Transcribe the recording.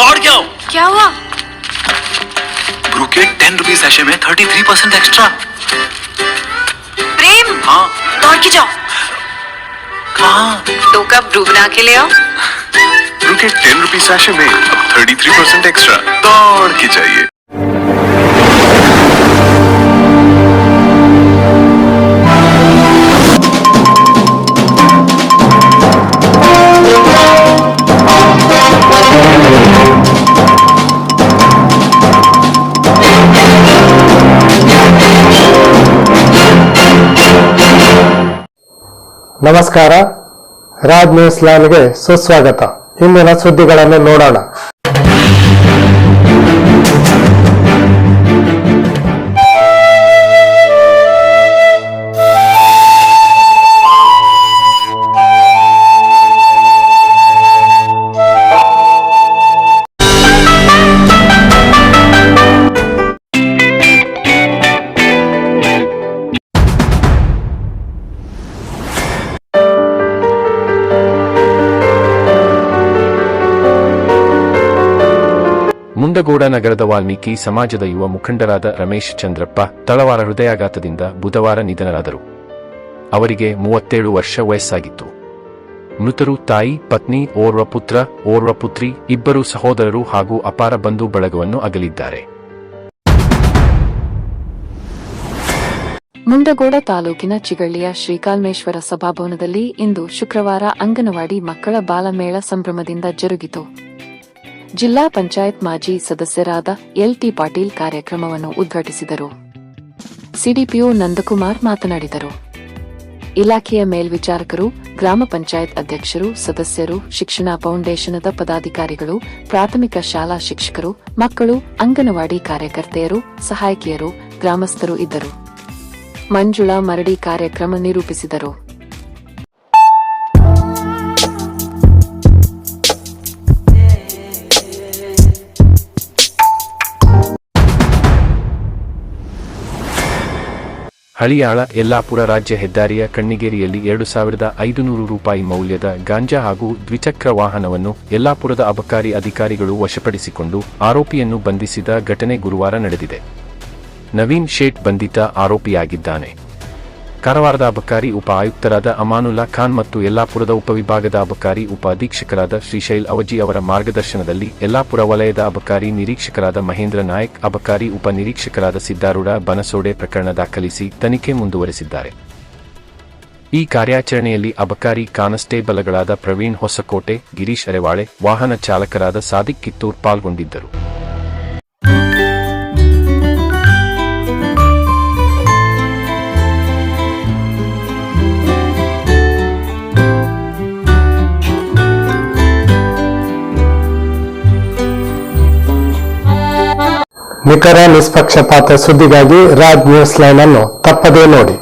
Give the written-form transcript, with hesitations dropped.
दौड़ क्या हो? क्या हुआ? ब्रू के 10 रुपीज सैशे में 33% एक्स्ट्रा। प्रेम, हाँ दौड़ के जाओ। कहाँ? 2 कप ब्रू बना के ले आओ। ब्रू के 10 रुपीज सैशे में 33% एक्स्ट्रा। दौड़ के जाइए। ನಮಸ್ಕಾರ, ರಾಜ್ ನ್ಯೂಸ್ ಲೈನ್ಗೆ ಸುಸ್ವಾಗತ. ಇಂದಿನ ಸುದ್ದಿಗಳನ್ನು ನೋಡೋಣ. ಮುಂಡಗೋಡ ನಗರದ ವಾಲ್ಮೀಕಿ ಸಮಾಜದ ಯುವ ಮುಖಂಡರಾದ ರಮೇಶ್ ಚಂದ್ರಪ್ಪ ತಳವಾರ ಹೃದಯಾಘಾತದಿಂದ ಬುಧವಾರ ನಿಧನರಾದರು. ಅವರಿಗೆ 37 ವರ್ಷ ವಯಸ್ಸಾಗಿತ್ತು. ಮೃತರು ತಾಯಿ, ಪತ್ನಿ, ಓರ್ವ ಪುತ್ರ, ಓರ್ವ ಪುತ್ರಿ, 2 ಸಹೋದರರು ಹಾಗೂ ಅಪಾರ ಬಂಧು ಬಳಗವನ್ನು ಅಗಲಿದ್ದಾರೆ. ಮುಂಡಗೋಡ ತಾಲೂಕಿನ ಚಿಗಳ್ಳಿಯ ಶ್ರೀಕಾಲ್ಮೇಶ್ವರ ಸಭಾಭವನದಲ್ಲಿ ಇಂದು ಶುಕ್ರವಾರ ಅಂಗನವಾಡಿ ಮಕ್ಕಳ ಬಾಲಮೇಳ ಸಂಭ್ರಮದಿಂದ ಜರುಗಿತು. ಜಿಲ್ಲಾ ಪಂಚಾಯತ್ ಮಾಜಿ ಸದಸ್ಯರಾದ ಎಲ್.ಟಿ. ಪಾಟೀಲ್ ಕಾರ್ಯಕ್ರಮವನ್ನು ಉದ್ಘಾಟಿಸಿದರು. ಸಿಡಿಪಿಒ ನಂದಕುಮಾರ್ ಮಾತನಾಡಿದರು. ಇಲಾಖೆಯ ಮೇಲ್ವಿಚಾರಕರು, ಗ್ರಾಮ ಪಂಚಾಯತ್ ಅಧ್ಯಕ್ಷರು, ಸದಸ್ಯರು, ಶಿಕ್ಷಣ ಫೌಂಡೇಶನದ ಪದಾಧಿಕಾರಿಗಳು, ಪ್ರಾಥಮಿಕ ಶಾಲಾ ಶಿಕ್ಷಕರು, ಮಕ್ಕಳು, ಅಂಗನವಾಡಿ ಕಾರ್ಯಕರ್ತೆಯರು, ಸಹಾಯಕಿಯರು, ಗ್ರಾಮಸ್ಥರು ಇದ್ದರು. ಮಂಜುಳಾ ಮರಡಿ ಕಾರ್ಯಕ್ರಮ ನಿರೂಪಿಸಿದರು. ಹಳಿಯಾಳ ಯಲ್ಲಾಪುರ ರಾಜ್ಯ ಹೆದ್ದಾರಿಯ ಕಣ್ಣಿಗೇರಿಯಲ್ಲಿ 2,500 ರೂಪಾಯಿ ಮೌಲ್ಯದ ಗಾಂಜಾ ಹಾಗೂ ದ್ವಿಚಕ್ರ ವಾಹನವನ್ನು ಯಲ್ಲಾಪುರದ ಅಬಕಾರಿ ಅಧಿಕಾರಿಗಳು ವಶಪಡಿಸಿಕೊಂಡು ಆರೋಪಿಯನ್ನು ಬಂಧಿಸಿದ ಘಟನೆ ಗುರುವಾರ ನಡೆದಿದೆ. ನವೀನ್ ಶೇಟ್ ಬಂಧಿತ ಆರೋಪಿಯಾಗಿದ್ದಾನೆ. ಕಾರವಾರದ ಅಬಕಾರಿ ಉಪ ಆಯುಕ್ತರಾದ ಅಮಾನುಲ್ಲಾ ಖಾನ್ ಮತ್ತು ಯಲ್ಲಾಪುರದ ಉಪವಿಭಾಗದ ಅಬಕಾರಿ ಉಪ ಅಧೀಕ್ಷಕರಾದ ಶ್ರೀಶೈಲ್ ಅವಜಿ ಅವರ ಮಾರ್ಗದರ್ಶನದಲ್ಲಿ ಯಲ್ಲಾಪುರ ವಲಯದ ಅಬಕಾರಿ ನಿರೀಕ್ಷಕರಾದ ಮಹೇಂದ್ರ ನಾಯಕ್, ಅಬಕಾರಿ ಉಪ ನಿರೀಕ್ಷಕರಾದ ಸಿದ್ದಾರೂಢ ಬನಸೋಡೆ ಪ್ರಕರಣ ದಾಖಲಿಸಿ ತನಿಖೆ ಮುಂದುವರೆಸಿದ್ದಾರೆ. ಈ ಕಾರ್ಯಾಚರಣೆಯಲ್ಲಿ ಅಬಕಾರಿ ಕಾನ್ಸ್ಟೇಬಲ್ಗಳಾದ ಪ್ರವೀಣ್ ಹೊಸಕೋಟೆ, ಗಿರೀಶ್ ಅರೆವಾಳೆ, ವಾಹನ ಚಾಲಕರಾದ ಸಾದಿಕ್ ಕಿತ್ತೂರ್ ಪಾಲ್ಗೊಂಡಿದ್ದರು. ನಿಖರ ನಿಷ್ಪಕ್ಷಪಾತ ಸುದ್ದಿಗಾಗಿ ರಾಜ್ ನ್ಯೂಸ್ ಲೈನ್ ಅನ್ನು ತಪ್ಪದೇ ನೋಡಿ.